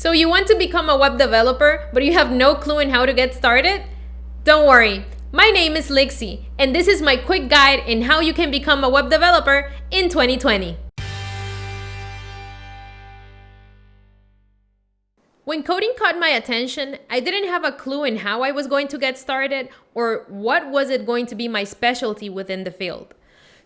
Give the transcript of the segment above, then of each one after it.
So you want to become a web developer, but you have no clue in how to get started? Don't worry. My name is Lixie, and this is my quick guide in how you can become a web developer in 2020. When coding caught my attention, I didn't have a clue in how I was going to get started or what was it going to be my specialty within the field.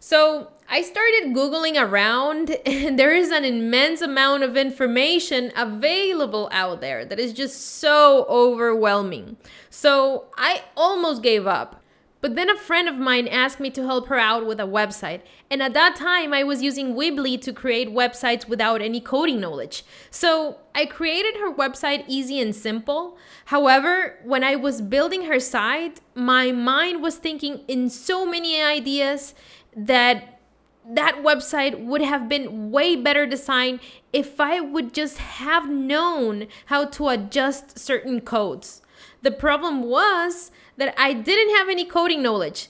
So I started Googling around, and there is an immense amount of information available out there that is just so overwhelming. So I almost gave up. But then a friend of mine asked me to help her out with a website. And at that time, I was using Weebly to create websites without any coding knowledge. So I created her website easy and simple. However, when I was building her site, my mind was thinking in so many ideas that website would have been way better designed if I would just have known how to adjust certain codes. The problem was that I didn't have any coding knowledge,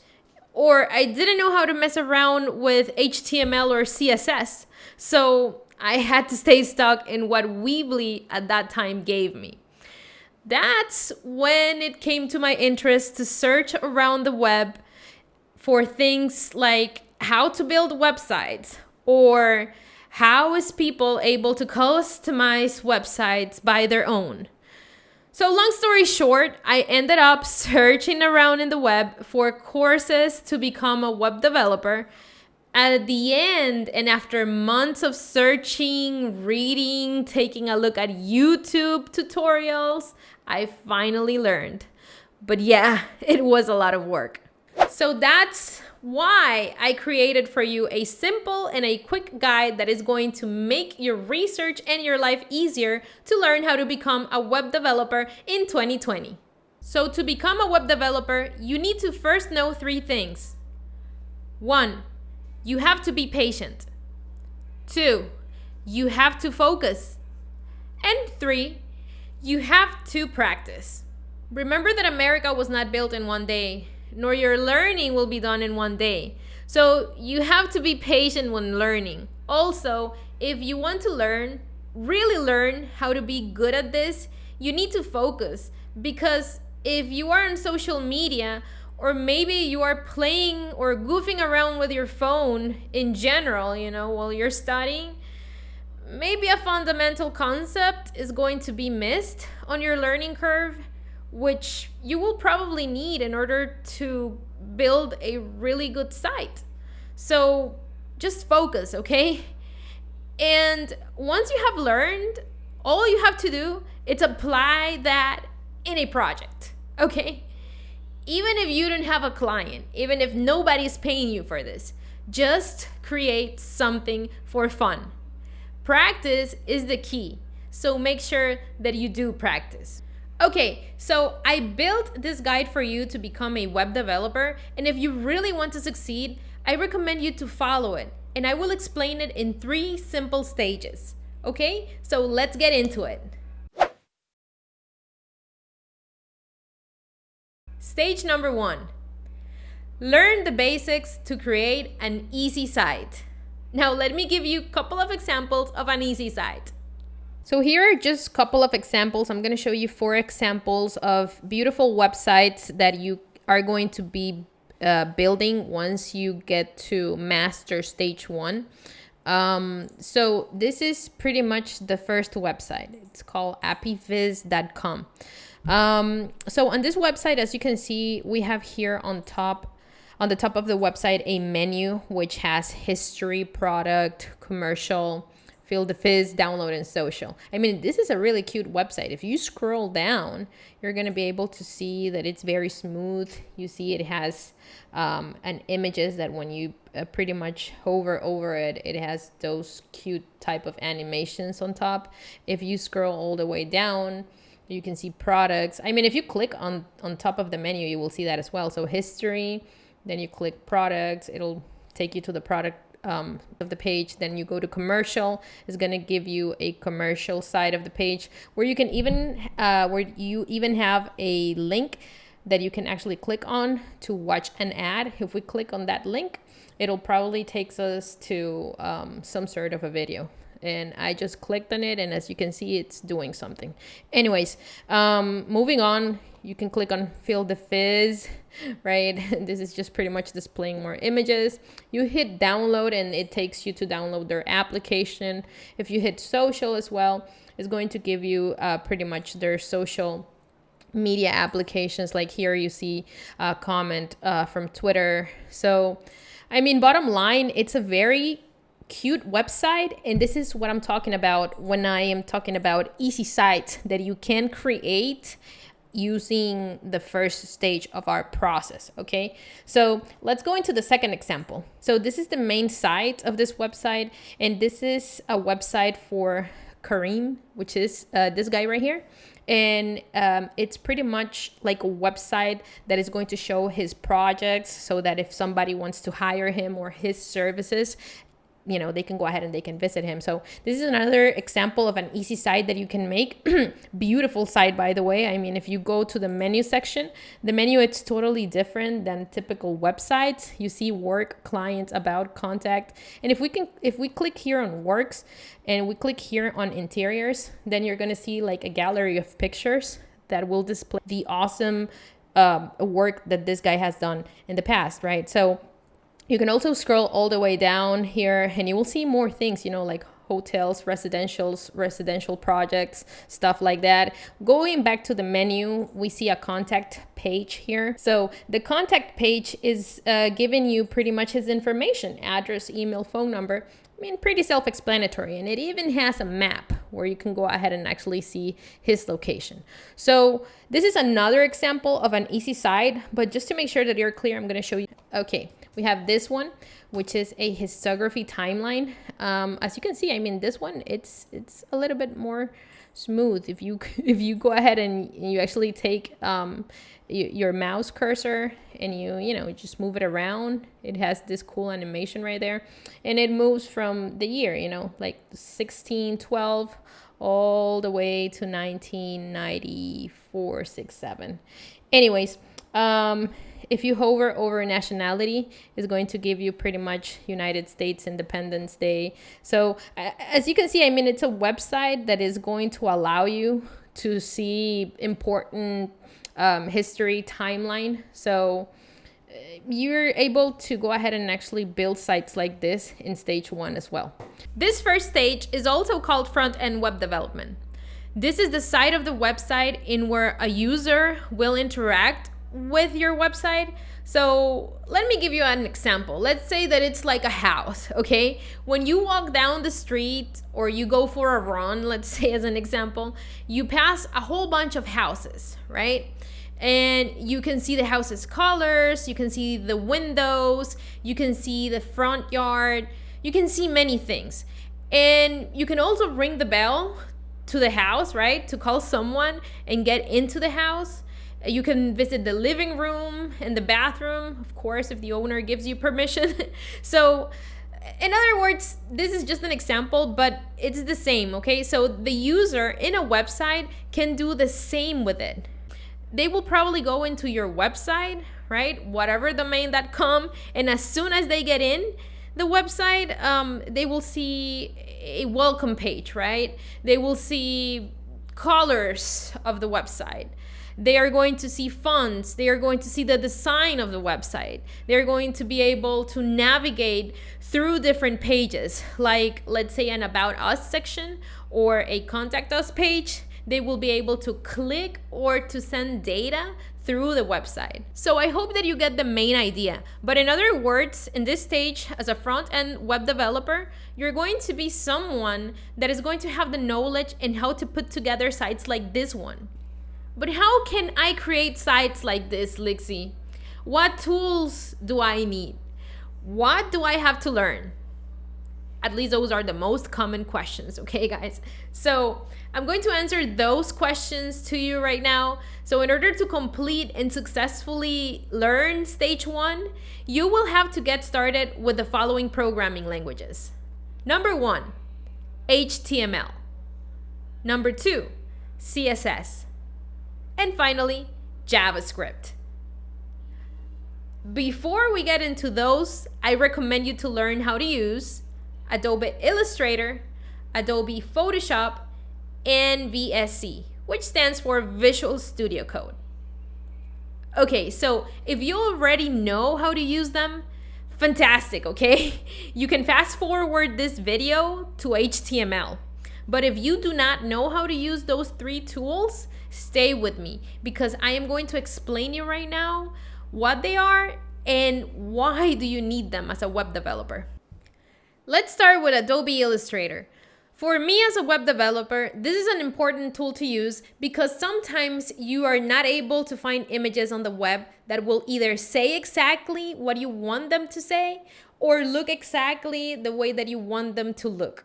or I didn't know how to mess around with HTML or CSS. So I had to stay stuck in what Weebly at that time gave me. That's when it came to my interest to search around the web for things like how to build websites, or how is people able to customize websites by their own. So long story short, I ended up searching around in the web for courses to become a web developer. At the end, and after months of searching, reading, taking a look at YouTube tutorials, I finally learned. But yeah, it was a lot of work. So that's why I created for you a simple and a quick guide that is going to make your research and your life easier to learn how to become a web developer in 2020. So to become a web developer, you need to first know 3 things. 1, you have to be patient. 2, you have to focus. And 3, you have to practice. Remember that America was not built in one day, nor your learning will be done in one day. So you have to be patient when learning. Also, if you want to really learn how to be good at this, you need to focus. Because if you are on social media, or maybe you are playing or goofing around with your phone in general, while you're studying, maybe a fundamental concept is going to be missed on your learning curve, which you will probably need in order to build a really good site. So just focus, okay? And once you have learned, all you have to do is apply that in a project, okay? Even if you don't have a client, even if nobody's paying you for this, just create something for fun. Practice is the key, so make sure that you do practice. Okay, so I built this guide for you to become a web developer, and if you really want to succeed, I recommend you to follow it, and I will explain it in 3 simple stages. Okay, so let's get into it. Stage number 1. Learn the basics to create an easy site. Now let me give you a couple of examples of an easy site. So here are just a couple of examples. I'm going to show you 4 examples of beautiful websites that you are going to be building once you get to master stage 1. So this is pretty much the first website. It's called appyviz.com. So on this website, as you can see, we have here on the top of the website a menu which has history, product, commercial, Feel the Fizz, download, and social. I mean, this is a really cute website. If you scroll down, you're going to be able to see that it's very smooth. You see it has an images that when you pretty much hover over it, it has those cute type of animations on top. If you scroll all the way down, you can see products. I mean, if you click on top of the menu, you will see that as well. So history, then you click products, it'll take you to the product of the page. Then you go to commercial. It's going to give you a commercial side of the page where you can even have a link that you can actually click on to watch an ad. If we click on that link, it'll probably takes us to some sort of a video. and I just clicked on it, and as you can see, it's doing something. Anyways, moving on, you can click on fill the fizz, right? This is just pretty much displaying more images. You hit download and it takes you to download their application. If you hit social as well, it's going to give you pretty much their social media applications. Like here you see a comment from Twitter. So, I mean, bottom line, it's a very cute website, and this is what I'm talking about when I am talking about easy sites that you can create using the first stage of our process. Okay, so let's go into the second example. So this is the main site of this website, and this is a website for Kareem, which is this guy right here. And it's pretty much like a website that is going to show his projects, so that if somebody wants to hire him or his services, you know, they can go ahead and they can visit him. So this is another example of an easy site that you can make. Beautiful site, by the way. I mean, if you go to the menu section, the menu, it's totally different than typical websites. You see work, clients, about, contact. And if we click here on works and we click here on interiors, then you're going to see like a gallery of pictures that will display the awesome work that this guy has done in the past, right? So you can also scroll all the way down here and you will see more things, you know, like hotels, residential projects, stuff like that. Going back to the menu, we see a contact page here. So the contact page is giving you pretty much his information, address, email, phone number. I mean, pretty self-explanatory, and it even has a map where you can go ahead and actually see his location. So this is another example of an easy site, but just to make sure that you're clear, I'm going to show you. Okay, we have this one, which is a histography timeline. As you can see, I mean, this one, it's a little bit more smooth. If you go ahead and you actually take your mouse cursor and you know, just move it around, it has this cool animation right there, and it moves from the year, you know, like 1612 all the way to 1994, 6, 7. Anyways, if you hover over nationality, it's going to give you pretty much United States Independence Day. So as you can see, I mean, it's a website that is going to allow you to see important history timeline. So you're able to go ahead and actually build sites like this in stage 1 as well. This first stage is also called front-end web development. This is the side of the website in where a user will interact with your website. So let me give you an example. Let's say that it's like a house, okay? When you walk down the street or you go for a run, let's say as an example, you pass a whole bunch of houses, right? And you can see the house's colors, you can see the windows, you can see the front yard, you can see many things. And you can also ring the bell to the house, right? To call someone and get into the house. You can visit the living room and the bathroom, of course, if the owner gives you permission. So in other words, this is just an example, but it's the same, okay? So the user in a website can do the same with it. They will probably go into your website, right? Whatever domain.com. And as soon as they get in the website, they will see a welcome page, right? They will see colors of the website. They are going to see fonts. They are going to see the design of the website. They're going to be able to navigate through different pages, like let's say an About Us section or a Contact Us page. They will be able to click or to send data through the website. So I hope that you get the main idea. But in other words, in this stage, as a front-end web developer, you're going to be someone that is going to have the knowledge in how to put together sites like this one. But how can I create sites like this, Lixie? What tools do I need? What do I have to learn? At least those are the most common questions, okay, guys? So I'm going to answer those questions to you right now. So in order to complete and successfully learn stage 1, you will have to get started with the following programming languages. Number 1, HTML. Number 2, CSS. And finally, JavaScript. Before we get into those, I recommend you to learn how to use Adobe Illustrator, Adobe Photoshop, and VSC, which stands for Visual Studio Code. Okay, so if you already know how to use them, fantastic, okay? You can fast forward this video to HTML. But if you do not know how to use those 3 tools, stay with me because I am going to explain you right now what they are and why do you need them as a web developer. Let's start with Adobe Illustrator. For me as a web developer, this is an important tool to use because sometimes you are not able to find images on the web that will either say exactly what you want them to say or look exactly the way that you want them to look.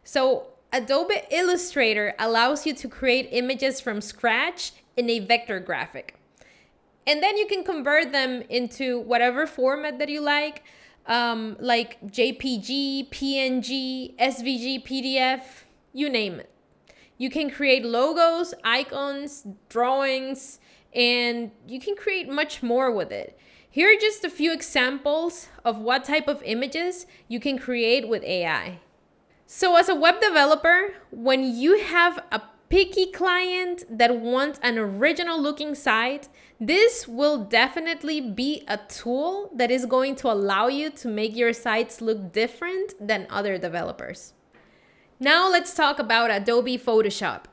So Adobe Illustrator allows you to create images from scratch in a vector graphic. And then you can convert them into whatever format that you like JPG, PNG, SVG, PDF, you name it. You can create logos, icons, drawings, and you can create much more with it. Here are just a few examples of what type of images you can create with AI. So as a web developer, when you have a picky client that wants an original looking site, this will definitely be a tool that is going to allow you to make your sites look different than other developers. Now let's talk about Adobe Photoshop.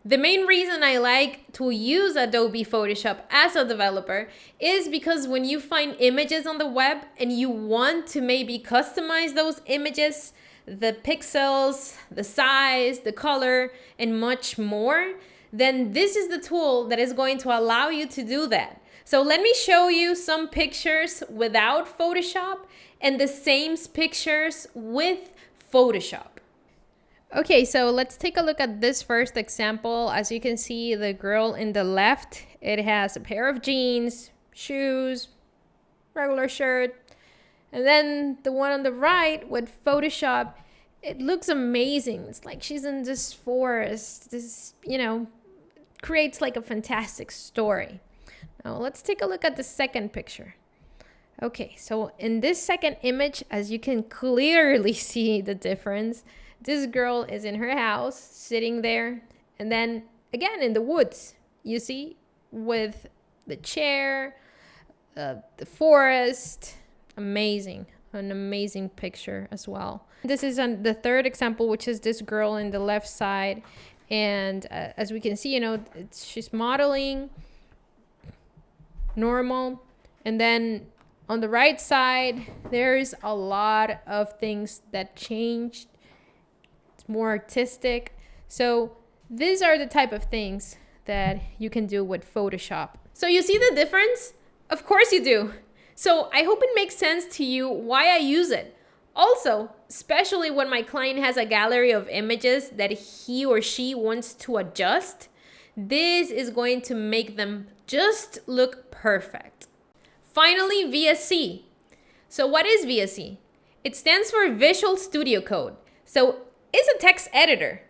The main reason I like to use Adobe Photoshop as a developer is because when you find images on the web and you want to maybe customize those images, the pixels, the size, the color, and much more, then this is the tool that is going to allow you to do that. So let me show you some pictures without Photoshop and the same pictures with Photoshop. Okay, so let's take a look at this first example. As you can see, the girl in the left, it has a pair of jeans, shoes, regular shirt. And then the one on the right with Photoshop, it looks amazing. It's like she's in this forest. This, creates like a fantastic story. Now let's take a look at the second picture. Okay, so in this second image, as you can clearly see the difference, this girl is in her house sitting there. And then again in the woods, you see, with the chair, the forest. Amazing, an amazing picture as well. This is the third example, which is this girl in the left side. And as we can see, she's modeling normal. And then on the right side, there's a lot of things that changed. It's more artistic. So these are the type of things that you can do with Photoshop. So you see the difference? Of course you do. So I hope it makes sense to you why I use it. Also, especially when my client has a gallery of images that he or she wants to adjust, this is going to make them just look perfect. Finally, VSC. So what is VSC? It stands for Visual Studio Code. So it's a text editor.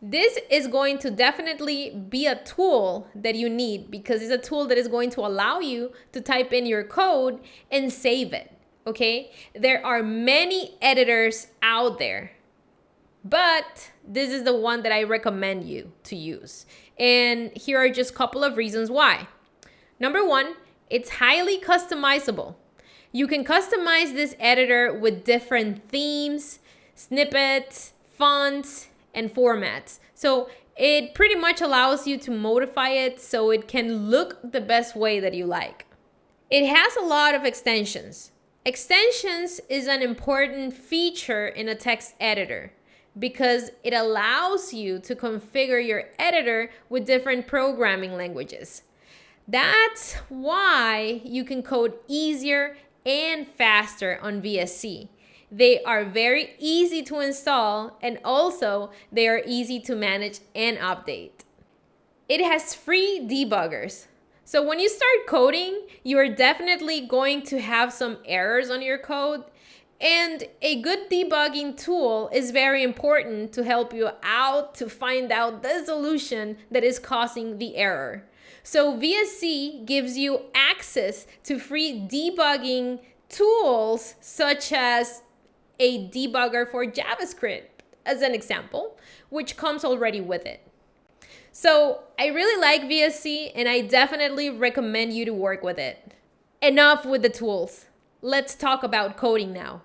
This is going to definitely be a tool that you need because it's a tool that is going to allow you to type in your code and save it, okay? There are many editors out there, but this is the one that I recommend you to use. And here are just a couple of reasons why. Number one, it's highly customizable. You can customize this editor with different themes, snippets, fonts, and formats. So it pretty much allows you to modify it so it can look the best way that you like. It has a lot of extensions. Extensions is an important feature in a text editor because it allows you to configure your editor with different programming languages. That's why you can code easier and faster on VSC. They are very easy to install and also they are easy to manage and update. It has free debuggers. So when you start coding, you are definitely going to have some errors on your code. And a good debugging tool is very important to help you out to find out the solution that is causing the error. So VSC gives you access to free debugging tools such as a debugger for JavaScript as an example, which comes already with it. So I really like VSC and I definitely recommend you to work with it. Enough with the tools. Let's talk about coding now.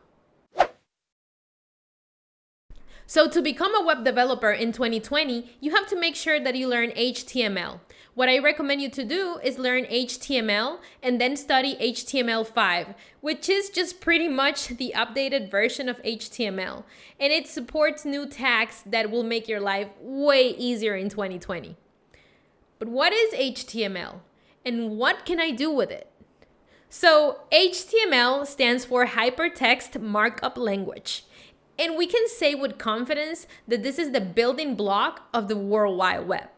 So to become a web developer in 2020, you have to make sure that you learn HTML. What I recommend you to do is learn HTML and then study HTML5, which is just pretty much the updated version of HTML. And it supports new tags that will make your life way easier in 2020. But what is HTML? And what can I do with it? So HTML stands for Hypertext Markup Language. And we can say with confidence that this is the building block of the World Wide Web.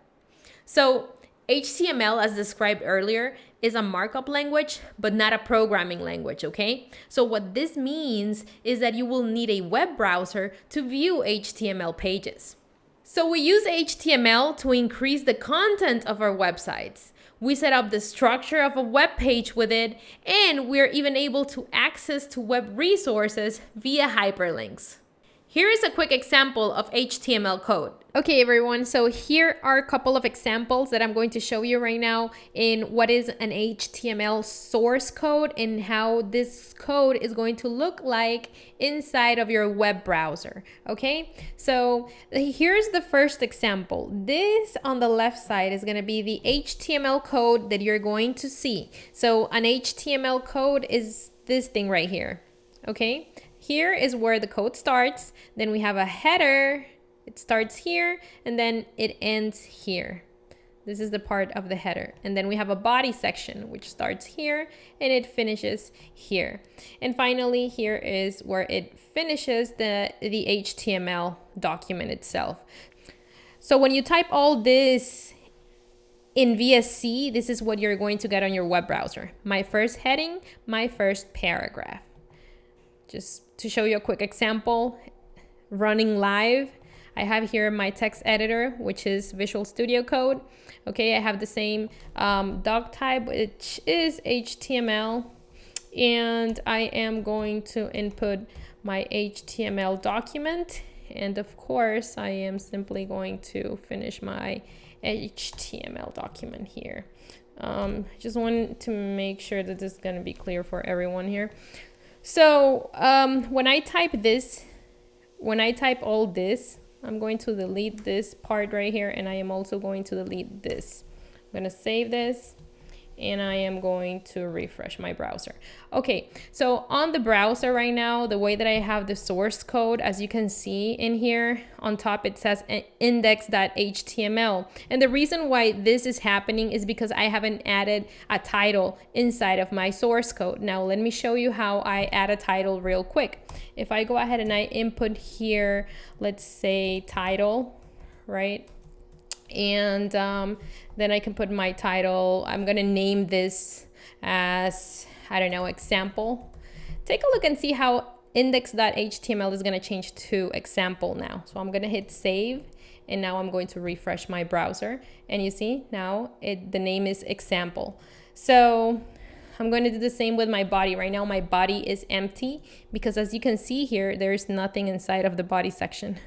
So HTML, as described earlier, is a markup language, but not a programming language, okay? So what this means is that you will need a web browser to view HTML pages. So we use HTML to increase the content of our websites. We set up the structure of a web page with it, and we're even able to access to web resources via hyperlinks. Here is a quick example of HTML code. Okay, everyone, so here are a couple of examples that I'm going to show you right now in what is an HTML source code and how this code is going to look like inside of your web browser, okay? So here's the first example. This on the left side is gonna be the HTML code that you're going to see. So an HTML code is this thing right here, okay? Here is where the code starts. Then we have a header. It starts here and then it ends here. This is the part of the header. And then we have a body section, which starts here and it finishes here. And finally, here is where it finishes the HTML document itself. So when you type all this in VSC, this is what you're going to get on your web browser. My first heading, my first paragraph. Just to show you a quick example, running live, I have here my text editor, which is Visual Studio Code. Okay, I have the same doc type, which is HTML. And I am going to input my HTML document. And of course, I am simply going to finish my HTML document here. Just want to make sure that this is going to be clear for everyone here. So when I type all this, I'm going to delete this part right here, and I am also going to delete this. I'm going to save this, and I am going to refresh my browser. Okay, so on the browser right now, the way that I have the source code, as you can see in here, on top it says index.html. And the reason why this is happening is because I haven't added a title inside of my source code. Now let me show you how I add a title real quick. If I go ahead and I input here, let's say title, right? And then I can put my title. I'm gonna name this as, I don't know, example. Take a look and see how index.html is gonna change to example now. So I'm gonna hit save, and now I'm going to refresh my browser. And you see now the name is example. So I'm going to do the same with my body. Right now my body is empty because as you can see here, there's nothing inside of the body section.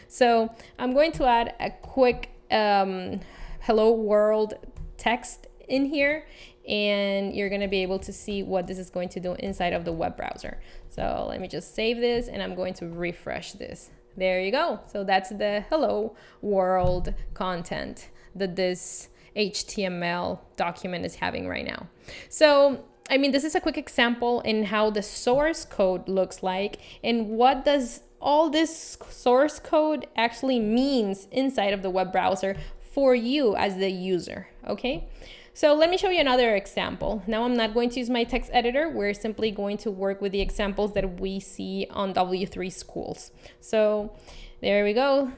So I'm going to add a quick hello world text in here, and you're going to be able to see what this is going to do inside of the web browser. So let me just save this, and I'm going to refresh this. There you go. So that's the hello world content that this HTML document is having right now. So I mean, this is a quick example in how the source code looks like and what does all this source code actually means inside of the web browser for you as the user, okay? So let me show you another example. Now I'm not going to use my text editor. We're simply going to work with the examples that we see on W3 schools. So there we go.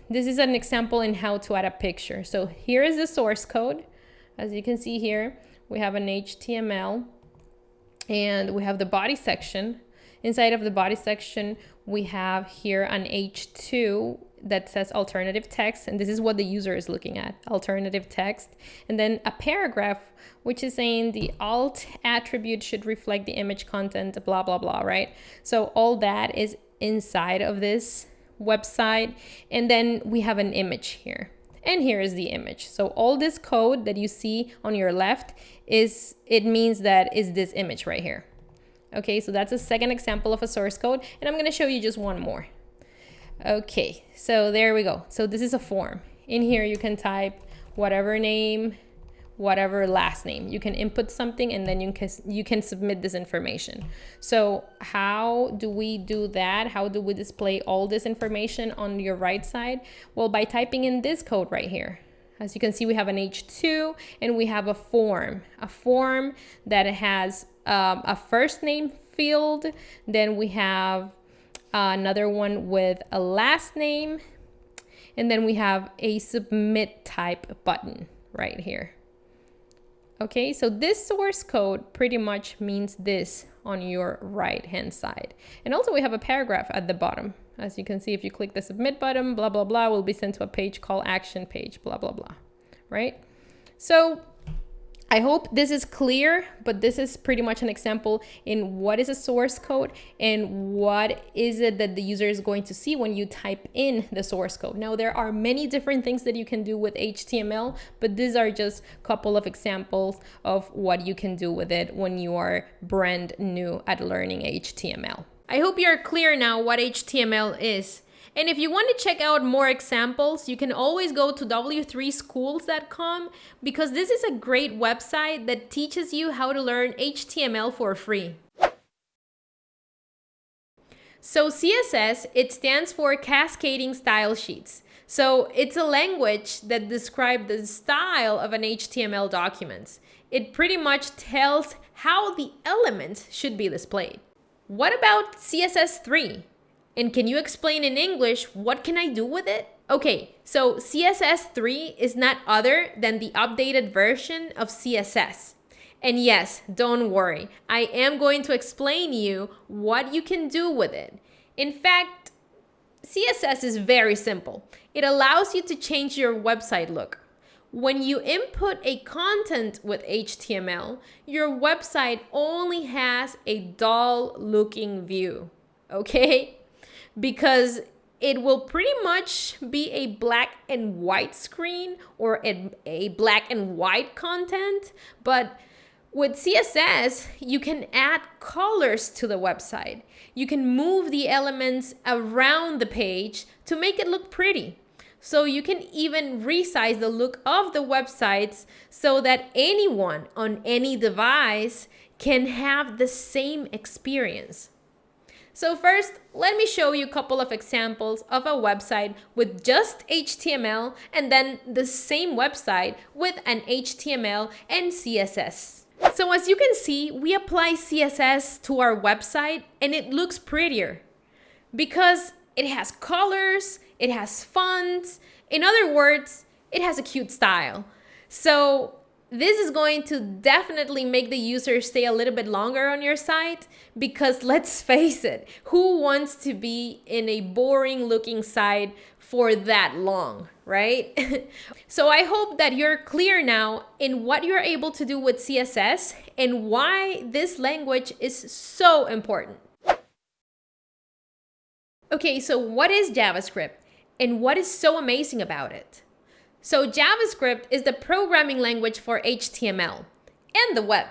This is an example in how to add a picture. So here is the source code. As you can see here, we have an HTML and we have the body section. Inside of the body section, we have here an H2 that says alternative text, and this is what the user is looking at, alternative text. And then a paragraph, which is saying the alt attribute should reflect the image content, blah, blah, blah, right? So all that is inside of this website, and then we have an image here. And here is the image. So all this code that you see on your left it means that is this image right here. Okay, so that's a second example of a source code, and I'm gonna show you just one more. Okay, so there we go. So this is a form. In here you can type whatever name, whatever last name. You can input something and then you can submit this information. So how do we do that? How do we display all this information on your right side? Well, by typing in this code right here. As you can see, we have an H2 and we have a form that has a first name field. Then we have another one with a last name. And then we have a submit type button right here. Okay, so this source code pretty much means this on your right hand side. And also we have a paragraph at the bottom. As you can see, if you click the submit button, blah, blah, blah, will be sent to a page called action page, blah, blah, blah, right? So I hope this is clear, but this is pretty much an example in what is a source code and what is it that the user is going to see when you type in the source code. Now, there are many different things that you can do with HTML, but these are just a couple of examples of what you can do with it when you are brand new at learning HTML. I hope you're clear now what HTML is. And if you want to check out more examples, you can always go to w3schools.com because this is a great website that teaches you how to learn HTML for free. So CSS, it stands for Cascading Style Sheets. So it's a language that describes the style of an HTML document. It pretty much tells how the elements should be displayed. What about CSS3? And can you explain in English, what can I do with it? Okay, so CSS3 is not other than the updated version of CSS. And yes, don't worry, I am going to explain you what you can do with it. In fact, CSS is very simple. It allows you to change your website look. When you input a content with HTML, your website only has a dull looking view, okay? Because it will pretty much be a black and white screen or a black and white content. But with CSS, you can add colors to the website. You can move the elements around the page to make it look pretty. So you can even resize the look of the websites so that anyone on any device can have the same experience. So first, let me show you a couple of examples of a website with just HTML and then the same website with an HTML and CSS. So as you can see, we apply CSS to our website and it looks prettier because it has colors, it has fonts. In other words, it has a cute style. So this is going to definitely make the user stay a little bit longer on your site because let's face it, who wants to be in a boring looking site for that long, right? So I hope that you're clear now in what you're able to do with CSS and why this language is so important. Okay, so what is JavaScript and what is so amazing about it? So JavaScript is the programming language for HTML and the web.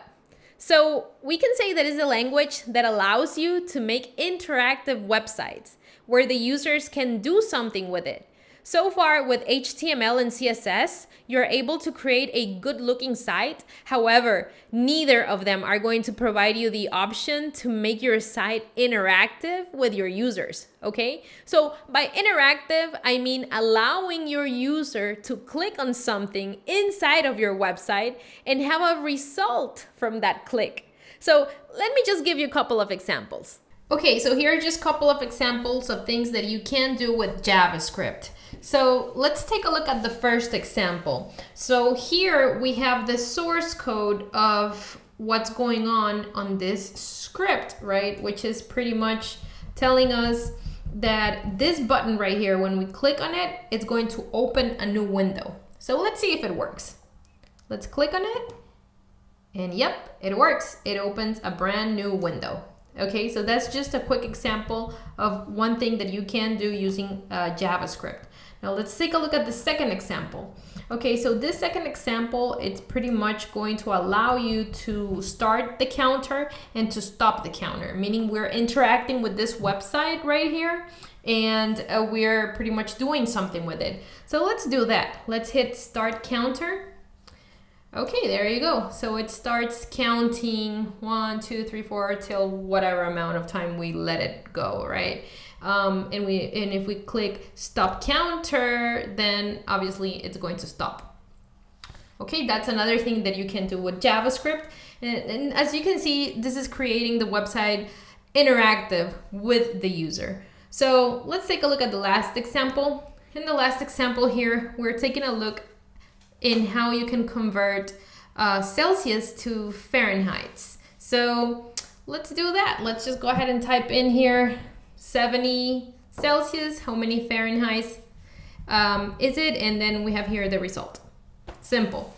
So we can say that it's a language that allows you to make interactive websites where the users can do something with it. So far with HTML and CSS, you're able to create a good looking site. However, neither of them are going to provide you the option to make your site interactive with your users, okay? So by interactive, I mean allowing your user to click on something inside of your website and have a result from that click. So let me just give you a couple of examples. Okay, so here are just a couple of examples of things that you can do with JavaScript. So let's take a look at the first example. So here we have the source code of what's going on this script, right? Which is pretty much telling us that this button right here, when we click on it, it's going to open a new window. So let's see if it works. Let's click on it. And yep, it works. It opens a brand new window. Okay, so that's just a quick example of one thing that you can do using JavaScript. Now let's take a look at the second example. Okay, so this second example, it's pretty much going to allow you to start the counter and to stop the counter, meaning we're interacting with this website right here, and we're pretty much doing something with it. So let's do that. Let's hit start counter. Okay, there you go. So it starts counting 1, 2, 3, 4 till whatever amount of time we let it go, right? And if we click stop counter, then obviously it's going to stop. Okay, that's another thing that you can do with JavaScript. And as you can see, this is creating the website interactive with the user. So let's take a look at the last example. In the last example here, we're taking a look in how you can convert Celsius to Fahrenheit. So let's do that. Let's just go ahead and type in here 70 Celsius, how many Fahrenheit is it? And then we have here the result. Simple.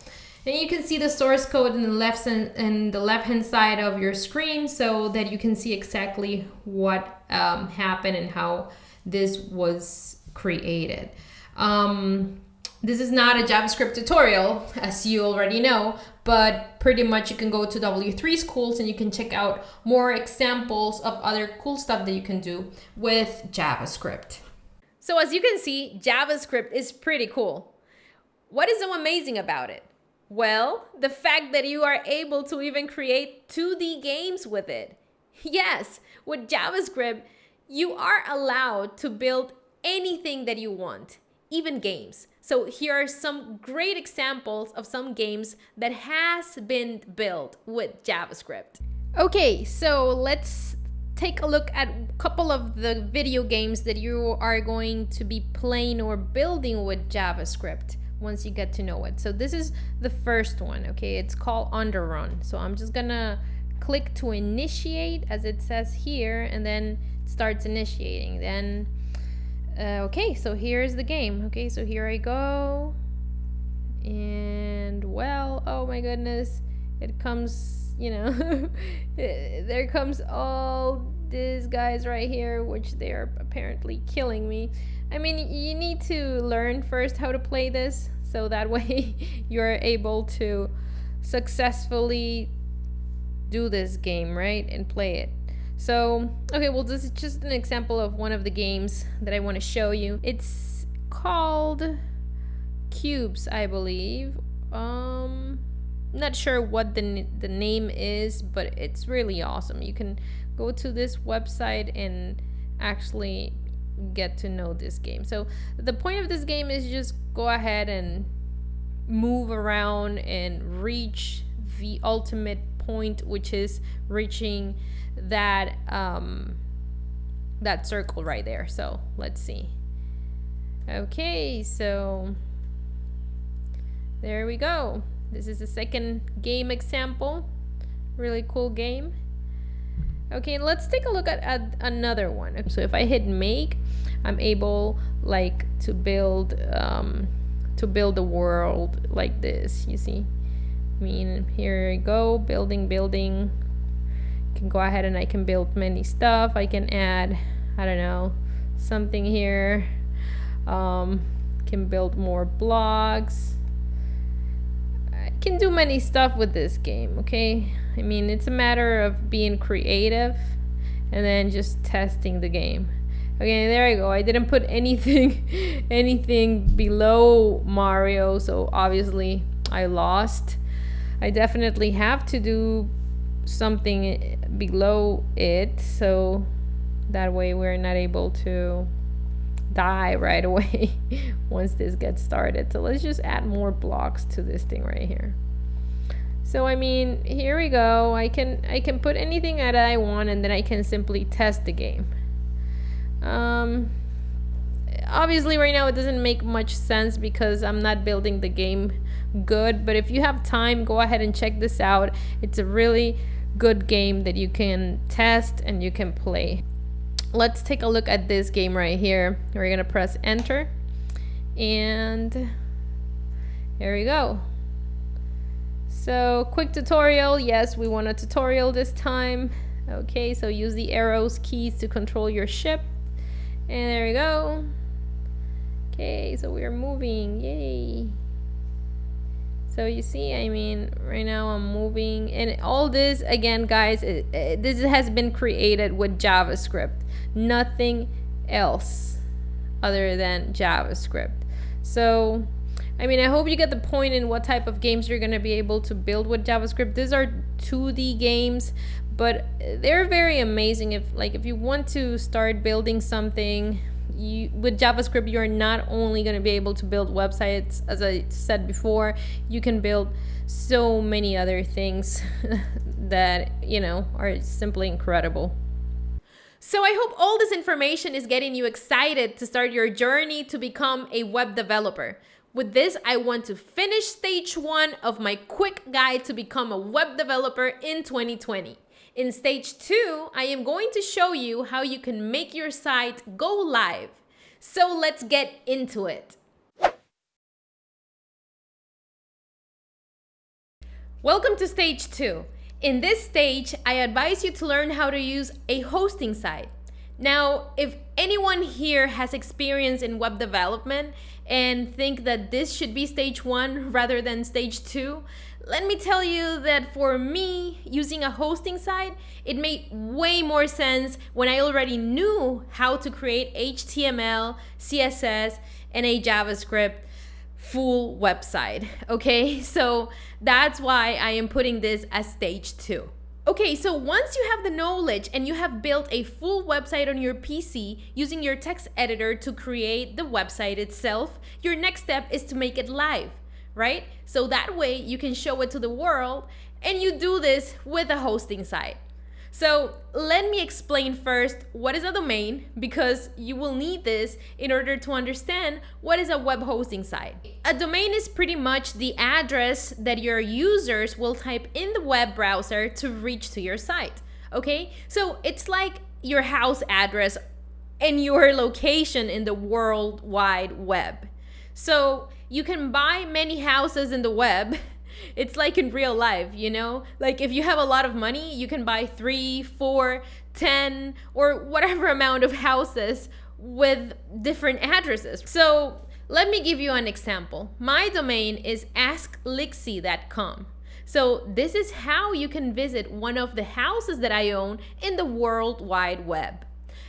And you can see the source code in the left-hand side of your screen so that you can see exactly what happened and how this was created. This is not a JavaScript tutorial, as you already know, but pretty much you can go to W3 Schools and you can check out more examples of other cool stuff that you can do with JavaScript. So as you can see, JavaScript is pretty cool. What is so amazing about it? Well, the fact that you are able to even create 2D games with it. Yes, with JavaScript, you are allowed to build anything that you want, even games. So here are some great examples of some games that has been built with JavaScript. Okay, so let's take a look at a couple of the video games that you are going to be playing or building with JavaScript once you get to know it. So this is the first one, okay? It's called Underrun. So I'm just gonna click to initiate as it says here, and then it starts initiating. Then okay, so here's the game. Okay, so here I go. And well, oh my goodness, it comes, you know, there comes all these guys right here, which they are apparently killing me. I mean, you need to learn first how to play this, so that way you're able to successfully do this game, right, and play it. So, okay, well, this is just an example of one of the games that I want to show you. It's called Cubes, I believe. Not sure what the name is, but it's really awesome. You can go to this website and actually get to know this game. So the point of this game is just go ahead and move around and reach the ultimate point, which is reaching that that circle right there. So let's see. Okay, so there we go. This is the second game example. Really cool game. Okay, let's take a look at another one. So if I hit make, I'm able like to build a world like this, you see. I mean, here I go, building. Can go ahead and I can build many stuff. I can add, I don't know, something here. Can build more blocks. I can do many stuff with this game, okay? I mean, it's a matter of being creative and then just testing the game. Okay, there you go. I didn't put anything below Mario, so obviously I lost. I definitely have to do something below it, so that way we're not able to die right away once this gets started. So let's just add more blocks to this thing right here. So I mean, here we go. I can put anything that I want, and then I can simply test the game. Obviously right now it doesn't make much sense because I'm not building the game good, but if you have time, go ahead and check this out. It's a really good game that you can test and you can play. Let's take a look at this game right here. We're gonna press enter, and here we go. So quick tutorial. Yes, we want a tutorial this time. Okay, so use the arrows keys to control your ship. And there we go. Okay, so we're moving, yay. So you see, I mean, right now I'm moving, and all this, again, guys, this has been created with JavaScript. Nothing else other than JavaScript. So, I mean, I hope you get the point in what type of games you're gonna be able to build with JavaScript. These are 2D games, but they're very amazing. If you want to start building something, with JavaScript, you're not only going to be able to build websites, as I said before, you can build so many other things that, are simply incredible. So I hope all this information is getting you excited to start your journey to become a web developer. With this, I want to finish stage 1 of my quick guide to become a web developer in 2020. In stage 2, I am going to show you how you can make your site go live. So let's get into it. Welcome to stage 2. In this stage, I advise you to learn how to use a hosting site. Now, if anyone here has experience in web development and think that this should be stage 1 rather than stage 2, let me tell you that for me, using a hosting site, it made way more sense when I already knew how to create HTML, CSS, and a JavaScript full website, okay? So that's why I am putting this as stage 2. Okay, so once you have the knowledge and you have built a full website on your PC using your text editor to create the website itself, your next step is to make it live, right? So that way you can show it to the world, and you do this with a hosting site. So let me explain first what is a domain, because you will need this in order to understand what is a web hosting site. A domain is pretty much the address that your users will type in the web browser to reach to your site, okay? So it's like your house address and your location in the World Wide Web. So you can buy many houses in the web. It's like in real life, Like if you have a lot of money, you can buy 3, 4, 10, or whatever amount of houses with different addresses. So let me give you an example. My domain is asklixie.com. So this is how you can visit one of the houses that I own in the World Wide Web.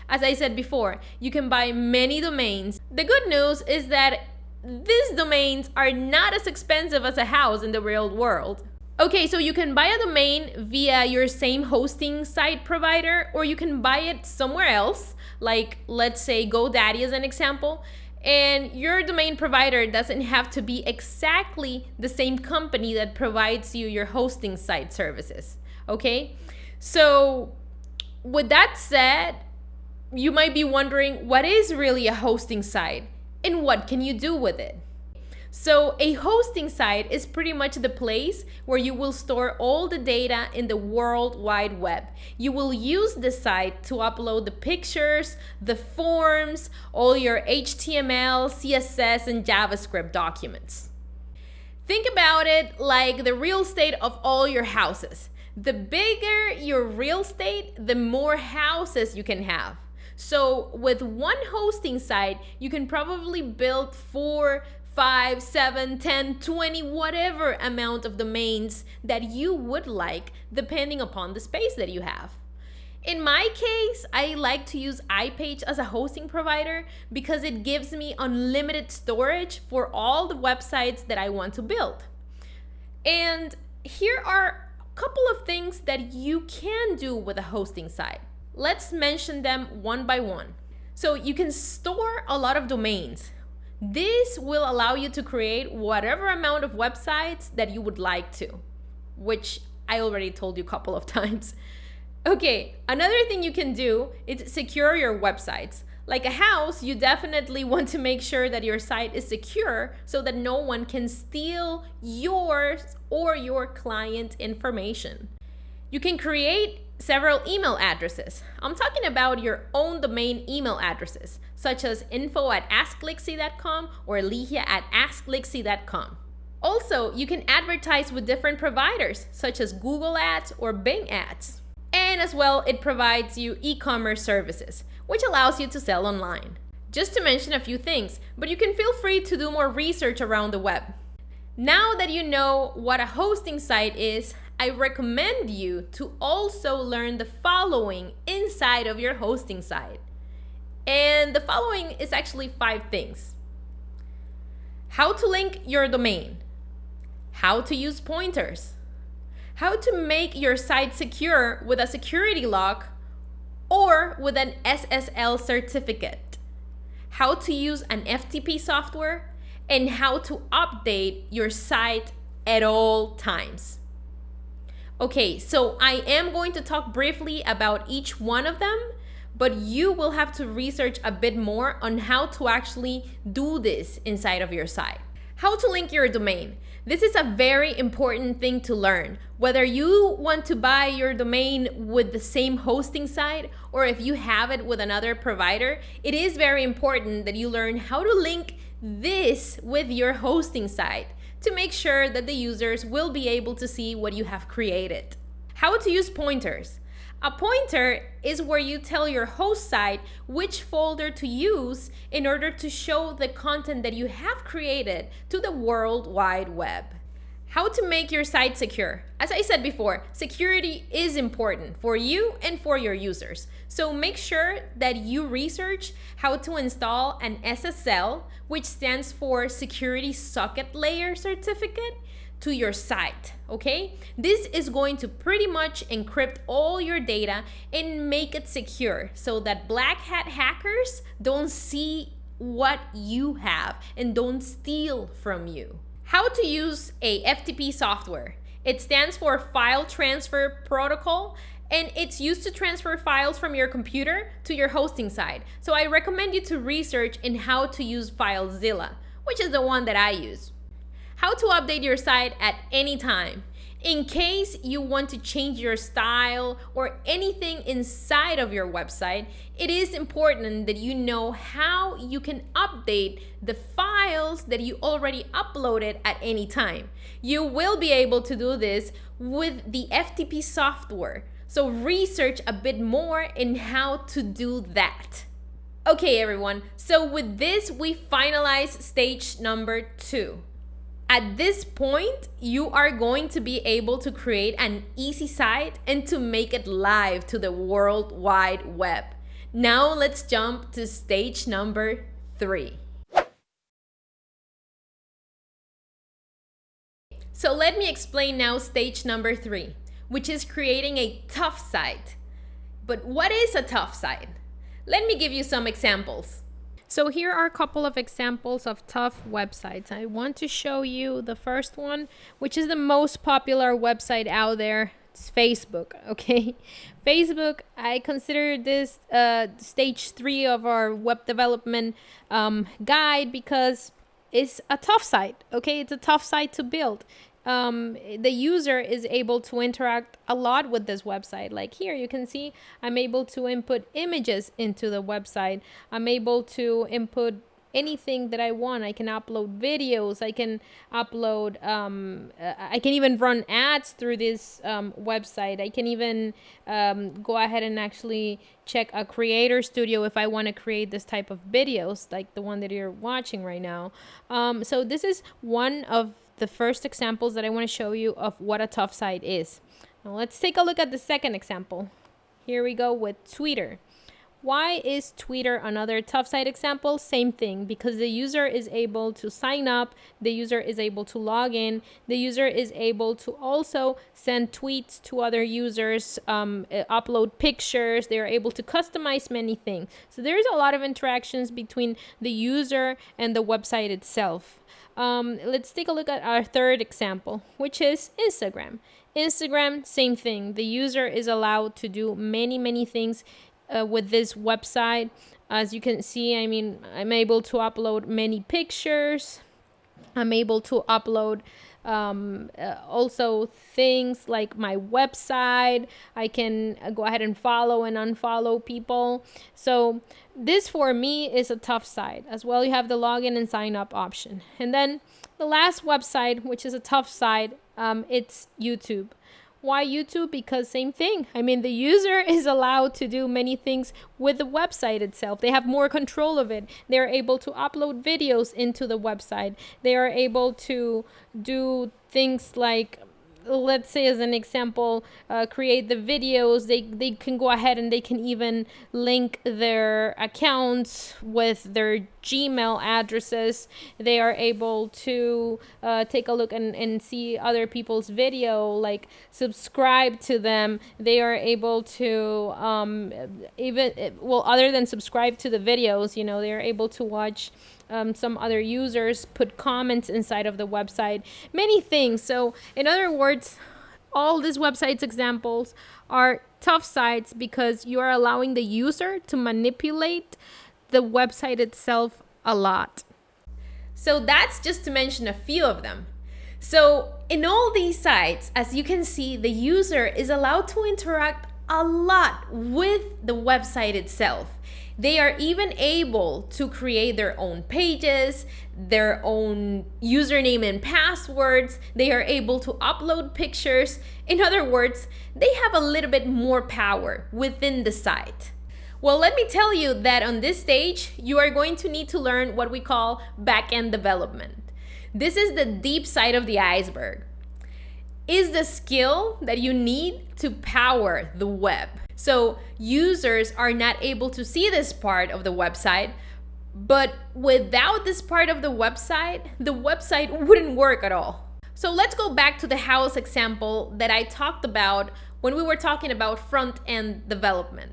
As I said before, you can buy many domains. The good news is that these domains are not as expensive as a house in the real world. Okay, so you can buy a domain via your same hosting site provider, or you can buy it somewhere else, like let's say GoDaddy as an example, and your domain provider doesn't have to be exactly the same company that provides you your hosting site services, okay? So with that said, you might be wondering, what is really a hosting site? And what can you do with it? So a hosting site is pretty much the place where you will store all the data in the World Wide Web. You will use the site to upload the pictures, the forms, all your HTML, CSS, and JavaScript documents. Think about it like the real estate of all your houses. The bigger your real estate, the more houses you can have. So with one hosting site, you can probably build 4, 5, 7, 10, 20, whatever amount of domains that you would like, depending upon the space that you have. In my case, I like to use iPage as a hosting provider because it gives me unlimited storage for all the websites that I want to build. And here are a couple of things that you can do with a hosting site. Let's mention them one by one. So you can store a lot of domains. This will allow you to create whatever amount of websites that you would like to, which I already told you a couple of times. Okay, another thing you can do is secure your websites. Like a house, you definitely want to make sure that your site is secure so that no one can steal yours or your client information. You can create several email addresses. I'm talking about your own domain email addresses, such as info@asklixie.com or ligia@asklixie.com. Also, you can advertise with different providers, such as Google Ads or Bing Ads. And And as well, it provides you e-commerce services, which allows you to sell online. Just to mention a few things, but you can feel free to do more research around the web. Now that you know what a hosting site is, I recommend you to also learn the following inside of your hosting site. And the following is actually 5 things. How to link your domain. How to use pointers. How to make your site secure with a security lock or with an SSL certificate. How to use an FTP software, and how to update your site at all times. Okay, so I am going to talk briefly about each one of them, but you will have to research a bit more on how to actually do this inside of your site. How to link your domain. This is a very important thing to learn. Whether you want to buy your domain with the same hosting site or if you have it with another provider, it is very important that you learn how to link this with your hosting site to make sure that the users will be able to see what you have created. How to use pointers. A pointer is where you tell your host site which folder to use in order to show the content that you have created to the World Wide Web. How to make your site secure. As I said before, security is important for you and for your users. So make sure that you research how to install an SSL, which stands for Security Socket Layer Certificate, to your site, okay? This is going to pretty much encrypt all your data and make it secure so that black hat hackers don't see what you have and don't steal from you. How to use a FTP software. It stands for File Transfer Protocol, and it's used to transfer files from your computer to your hosting site. So I recommend you to research in how to use FileZilla, which is the one that I use. How to update your site at any time. In case you want to change your style or anything inside of your website, it is important that you know how you can update the files that you already uploaded at any time. You will be able to do this with the FTP software. So research a bit more in how to do that. Okay, everyone. So with this, we finalize stage number 2. At this point, you are going to be able to create an easy site and to make it live to the World Wide Web. Now let's jump to stage number 3. So let me explain now stage number 3, which is creating a tough site. But what is a tough site? Let me give you some examples. So here are a couple of examples of tough websites. I want to show you the first one, which is the most popular website out there. It's Facebook, okay? Facebook, I consider this stage 3 of our web development guide because it's a tough site, okay? It's a tough site to build. The user is able to interact a lot with this website. Like here, you can see I'm able to input images into the website. I'm able to input anything that I want. I can upload videos. I can upload, I can even run ads through this website. I can even go ahead and actually check a creator studio if I want to create this type of videos like the one that you're watching right now. So this is one of the first examples that I want to show you of what a tough site is. Now let's take a look at the second example. Here we go with Twitter. Why is Twitter another tough site example? Same thing, because the user is able to sign up, the user is able to log in, the user is able to also send tweets to other users, upload pictures, they're able to customize many things. So there's a lot of interactions between the user and the website itself. Let's take a look at our third example, which is Instagram. Instagram, same thing. The user is allowed to do many things with this website. As you can see, I mean, I'm able to upload many pictures. I'm able to upload also things like my website. I can go ahead and follow and unfollow people. So this for me is a tough site. As well, you have the login and sign up option. And then the last website, which is a tough site, it's YouTube. Why YouTube? Because same thing. I mean, the user is allowed to do many things with the website itself. They have more control of it. They're able to upload videos into the website. They are able to do things like, let's say as an example, create the videos. They can go ahead and they can even link their accounts with their Gmail addresses. They are able to take a look and see other people's video, like subscribe to them. They are able to other than subscribe to the videos, they are able to watch some other users, put comments inside of the website, many things. So in other words, all these websites examples are tough sites because you are allowing the user to manipulate the website itself a lot. So that's just to mention a few of them. So in all these sites, as you can see, the user is allowed to interact a lot with the website itself. They are even able to create their own pages, their own username and passwords. They are able to upload pictures. In other words, they have a little bit more power within the site. Well, let me tell you that on this stage, you are going to need to learn what we call backend development. This is the deep side of the iceberg. Is the skill that you need to power the web. So users are not able to see this part of the website, but without this part of the website wouldn't work at all. So let's go back to the house example that I talked about when we were talking about front-end development.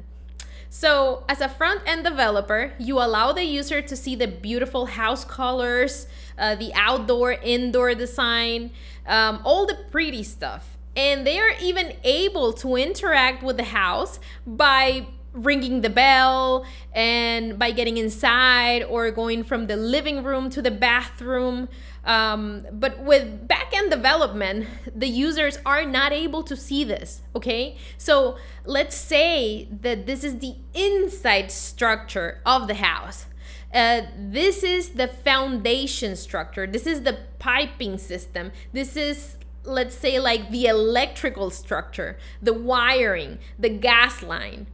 So as a front-end developer, you allow the user to see the beautiful house colors, the outdoor, indoor design, all the pretty stuff. And they are even able to interact with the house by ringing the bell and by getting inside or going from the living room to the bathroom. But with backend development, the users are not able to see this, okay? So let's say that this is the inside structure of the house. This is the foundation structure. This is the piping system. This is, let's say, like the electrical structure, the wiring, the gas line.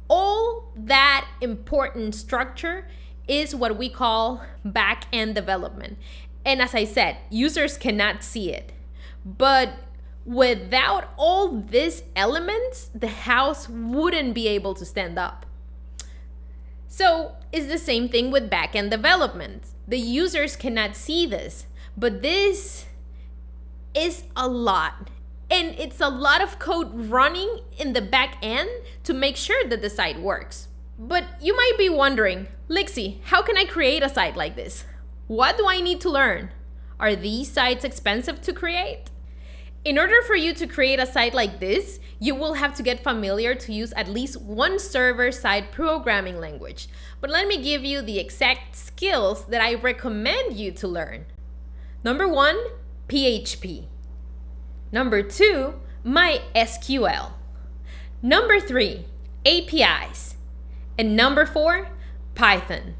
All that important structure is what we call back-end development. And as I said, users cannot see it. But without all these elements, the house wouldn't be able to stand up. So it's the same thing with back-end development. The users cannot see this, but this is a lot. And it's a lot of code running in the back end to make sure that the site works. But you might be wondering, Lixie, how can I create a site like this? What do I need to learn? Are these sites expensive to create? In order for you to create a site like this, you will have to get familiar to use at least one server-side programming language. But let me give you the exact skills that I recommend you to learn. Number 1, PHP. Number 2, MySQL. Number 3, APIs. And number 4, Python.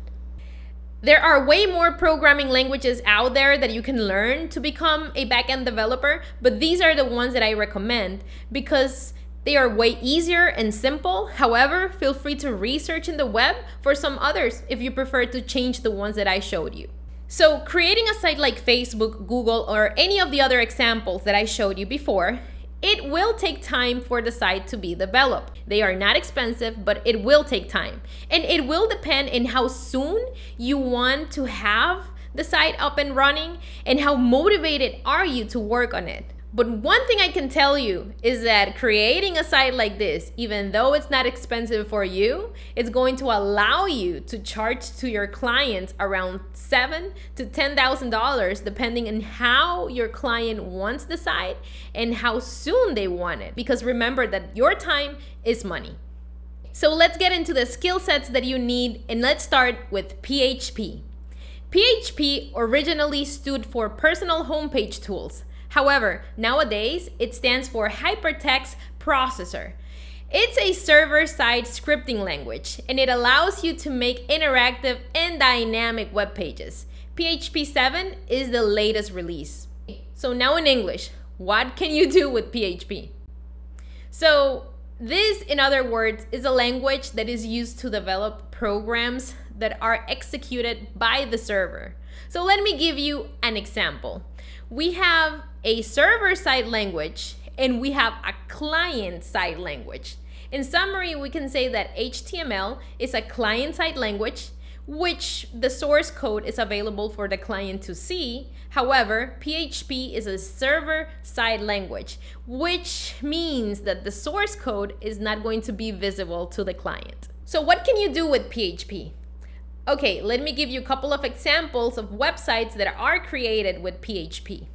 There are way more programming languages out there that you can learn to become a backend developer, but these are the ones that I recommend because they are way easier and simple. However, feel free to research in the web for some others if you prefer to change the ones that I showed you. So creating a site like Facebook, Google, or any of the other examples that I showed you before, it will take time for the site to be developed. They are not expensive, but it will take time. And it will depend on how soon you want to have the site up and running and how motivated are you to work on it. But one thing I can tell you is that creating a site like this, even though it's not expensive for you, it's going to allow you to charge to your clients around $7,000 to $10,000 depending on how your client wants the site and how soon they want it. Because remember that your time is money. So let's get into the skill sets that you need, and let's start with PHP. PHP originally stood for Personal Homepage Tools. However, nowadays, it stands for Hypertext Processor. It's a server-side scripting language, and it allows you to make interactive and dynamic web pages. PHP 7 is the latest release. So now in English, what can you do with PHP? So this, in other words, is a language that is used to develop programs that are executed by the server. So let me give you an example. We have a server-side language and we have a client-side language. In summary, we can say that HTML is a client-side language, which the source code is available for the client to see. However, PHP is a server-side language, which means that the source code is not going to be visible to the client. So what can you do with PHP? Okay, let me give you a couple of examples of websites that are created with PHP.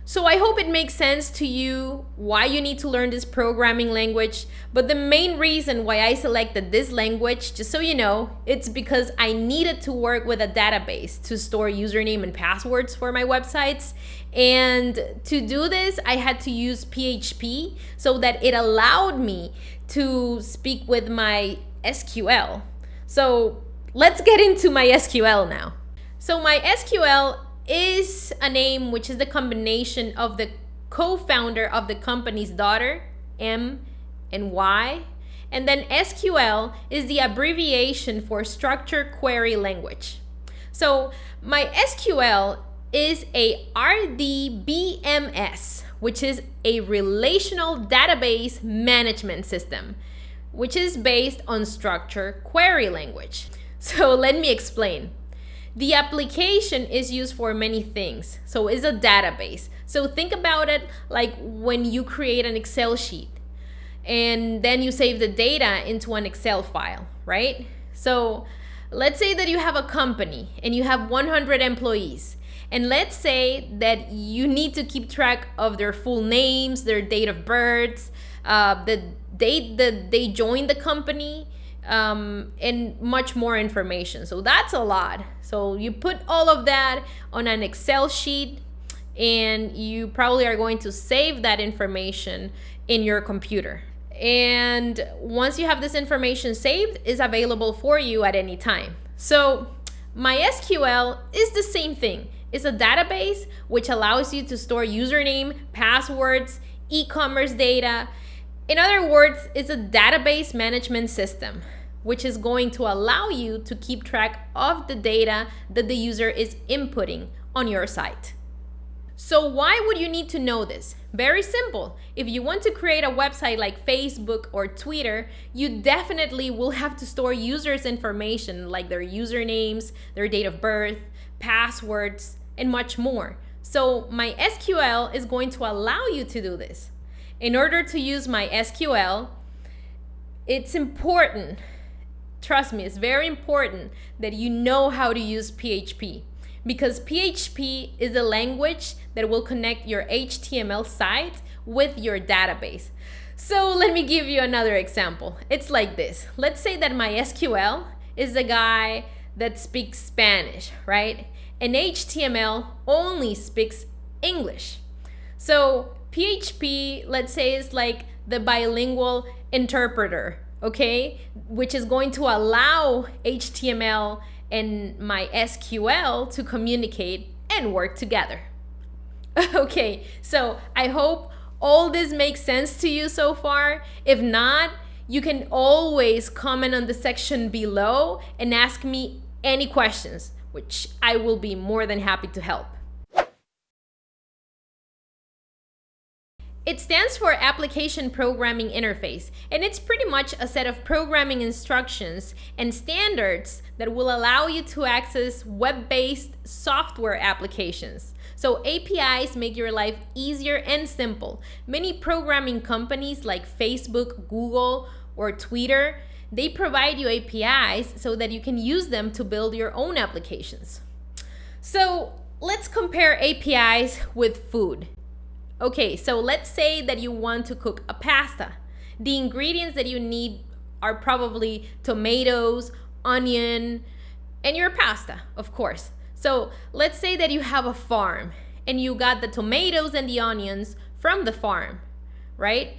So I hope it makes sense to you why you need to learn this programming language, but the main reason why I selected this language, just so you know, it's because I needed to work with a database to store username and passwords for my websites. And to do this, I had to use PHP so that it allowed me to speak with my SQL. So let's get into my SQL now. So my SQL is a name which is the combination of the co-founder of the company's daughter, M and Y. And then SQL is the abbreviation for Structured Query Language. So my SQL is a RDBMS, which is a relational database management system, which is based on Structured Query Language. So let me explain. The application is used for many things. So it's a database. So think about it like when you create an Excel sheet and then you save the data into an Excel file, right? So let's say that you have a company and you have 100 employees. And let's say that you need to keep track of their full names, their date of birth, the date that they joined the company, and much more information. So that's a lot. So you put all of that on an Excel sheet and you probably are going to save that information in your computer. And once you have this information saved, it's available for you at any time. So MySQL is the same thing. It's a database which allows you to store username, passwords, e-commerce data. In other words, it's a database management system, which is going to allow you to keep track of the data that the user is inputting on your site. So why would you need to know this? Very simple. If you want to create a website like Facebook or Twitter, you definitely will have to store users' information like their usernames, their date of birth, passwords, and much more. So MySQL is going to allow you to do this. In order to use MySQL, it's important, trust me, it's very important that you know how to use PHP, because PHP is a language that will connect your HTML site with your database. So let me give you another example. It's like this. Let's say that MySQL is a guy that speaks Spanish, right? And HTML only speaks English. So PHP, let's say, is like the bilingual interpreter, okay? Which is going to allow HTML and MySQL to communicate and work together. Okay, so I hope all this makes sense to you so far. If not, you can always comment on the section below and ask me any questions, which I will be more than happy to help. It stands for Application Programming Interface, and it's pretty much a set of programming instructions and standards that will allow you to access web-based software applications. So APIs make your life easier and simple. Many programming companies like Facebook, Google, or Twitter, they provide you APIs so that you can use them to build your own applications. So let's compare APIs with food. Okay, so let's say that you want to cook a pasta. The ingredients that you need are probably tomatoes, onion, and your pasta, of course. So let's say that you have a farm and you got the tomatoes and the onions from the farm, right?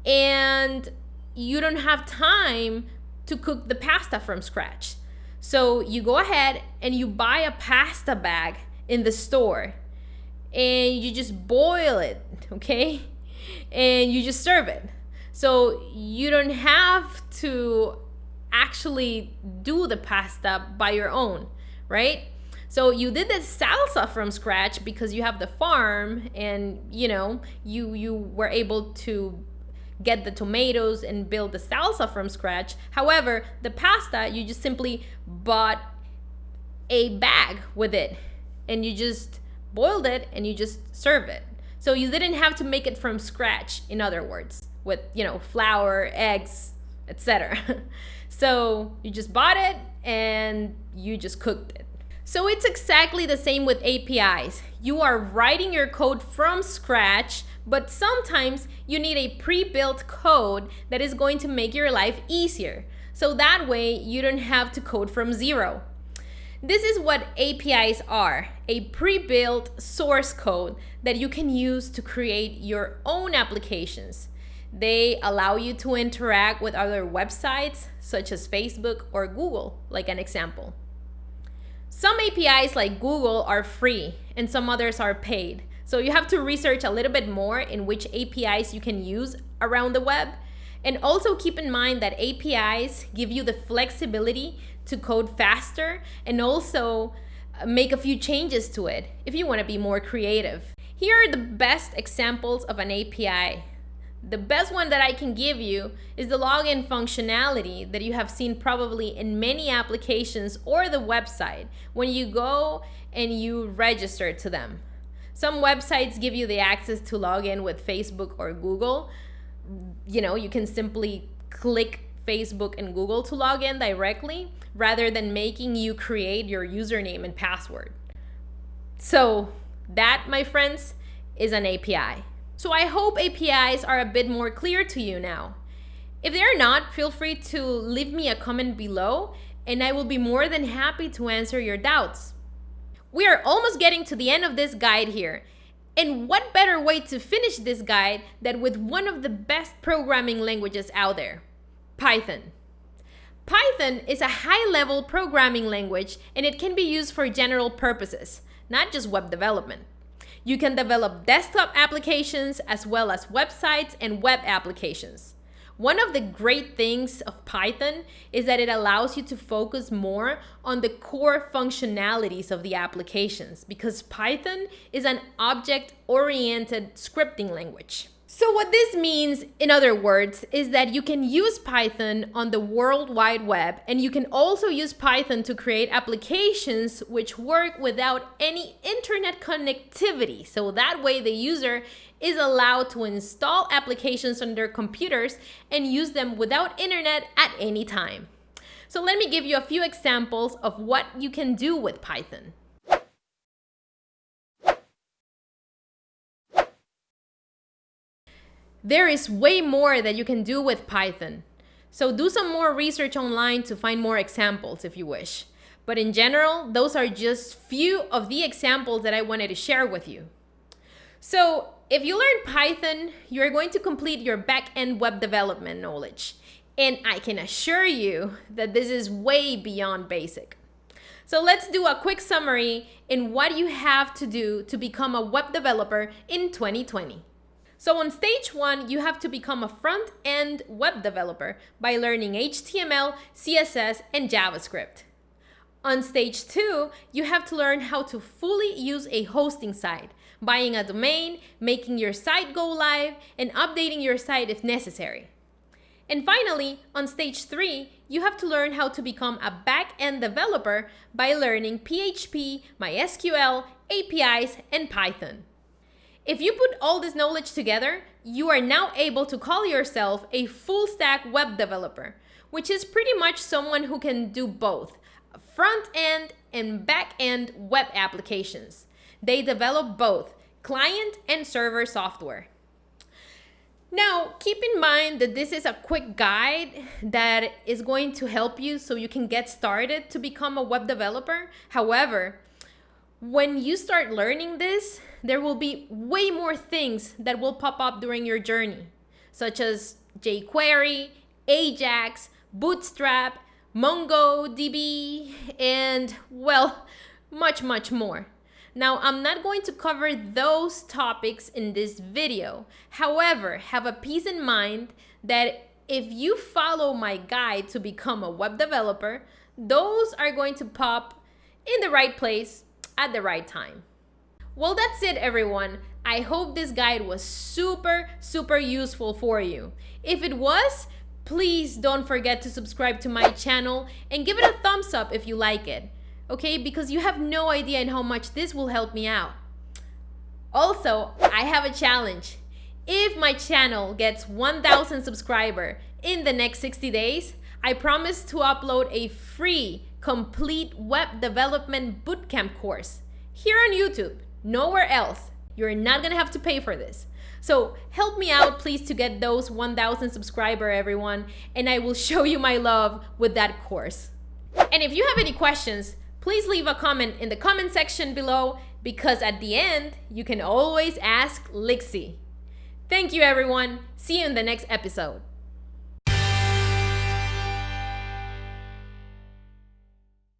And you don't have time to cook the pasta from scratch. So you go ahead and you buy a pasta bag in the store and you just boil it, okay? And you just serve it. So you don't have to actually do the pasta by your own, right? So you did the salsa from scratch because you have the farm and you were able to get the tomatoes and build the salsa from scratch. However, the pasta, you just simply bought a bag with it and you just boiled it and you just serve it. So you didn't have to make it from scratch, in other words, with flour, eggs, etc. So you just bought it and you just cooked it. So it's exactly the same with APIs. You are writing your code from scratch, but sometimes you need a pre-built code that is going to make your life easier. So that way you don't have to code from zero. This is what APIs are, a pre-built source code that you can use to create your own applications. They allow you to interact with other websites, such as Facebook or Google, like an example. Some APIs like Google are free and some others are paid. So you have to research a little bit more in which APIs you can use around the web. And also keep in mind that APIs give you the flexibility to code faster and also make a few changes to it if you want to be more creative. Here are the best examples of an API. The best one that I can give you is the login functionality that you have seen probably in many applications or the website when you go and you register to them. Some websites give you the access to log in with Facebook or Google. You can simply click Facebook and Google to log in directly rather than making you create your username and password. So that, my friends, is an API. So I hope APIs are a bit more clear to you now. If they are not, feel free to leave me a comment below and I will be more than happy to answer your doubts. We are almost getting to the end of this guide here. And what better way to finish this guide than with one of the best programming languages out there, Python. Python is a high-level programming language and it can be used for general purposes, not just web development. You can develop desktop applications as well as websites and web applications. One of the great things of Python is that it allows you to focus more on the core functionalities of the applications because Python is an object-oriented scripting language. So what this means, in other words, is that you can use Python on the World Wide Web, and you can also use Python to create applications which work without any internet connectivity. So that way the user is allowed to install applications on their computers and use them without internet at any time. So let me give you a few examples of what you can do with Python. There is way more that you can do with Python. So do some more research online to find more examples if you wish. But in general, those are just few of the examples that I wanted to share with you. So if you learn Python, you're going to complete your back-end web development knowledge. And I can assure you that this is way beyond basic. So let's do a quick summary in what you have to do to become a web developer in 2020. So on stage 1, you have to become a front-end web developer by learning HTML, CSS, and JavaScript. On stage 2, you have to learn how to fully use a hosting site, buying a domain, making your site go live, and updating your site if necessary. And finally, on stage 3, you have to learn how to become a back-end developer by learning PHP, MySQL, APIs, and Python. If you put all this knowledge together, you are now able to call yourself a full-stack web developer, which is pretty much someone who can do both front-end and back-end web applications. They develop both client and server software. Now, keep in mind that this is a quick guide that is going to help you so you can get started to become a web developer. However, when you start learning this, there will be way more things that will pop up during your journey, such as jQuery, Ajax, Bootstrap, MongoDB, and well, much more. Now, I'm not going to cover those topics in this video. However, have a peace in mind that if you follow my guide to become a web developer, those are going to pop in the right place at the right time. Well, that's it, everyone. I hope this guide was super useful for you. If it was, please don't forget to subscribe to my channel and give it a thumbs up if you like it. Okay, because you have no idea how much this will help me out. Also, I have a challenge. If my channel gets 1,000 subscribers in the next 60 days, I promise to upload a free, complete web development bootcamp course here on YouTube, nowhere else. You're not gonna have to pay for this. So help me out, please, to get those 1,000 subscribers, everyone, and I will show you my love with that course. And if you have any questions, please leave a comment in the comment section below, because at the end, you can always ask Lixie. Thank you, everyone. See you in the next episode.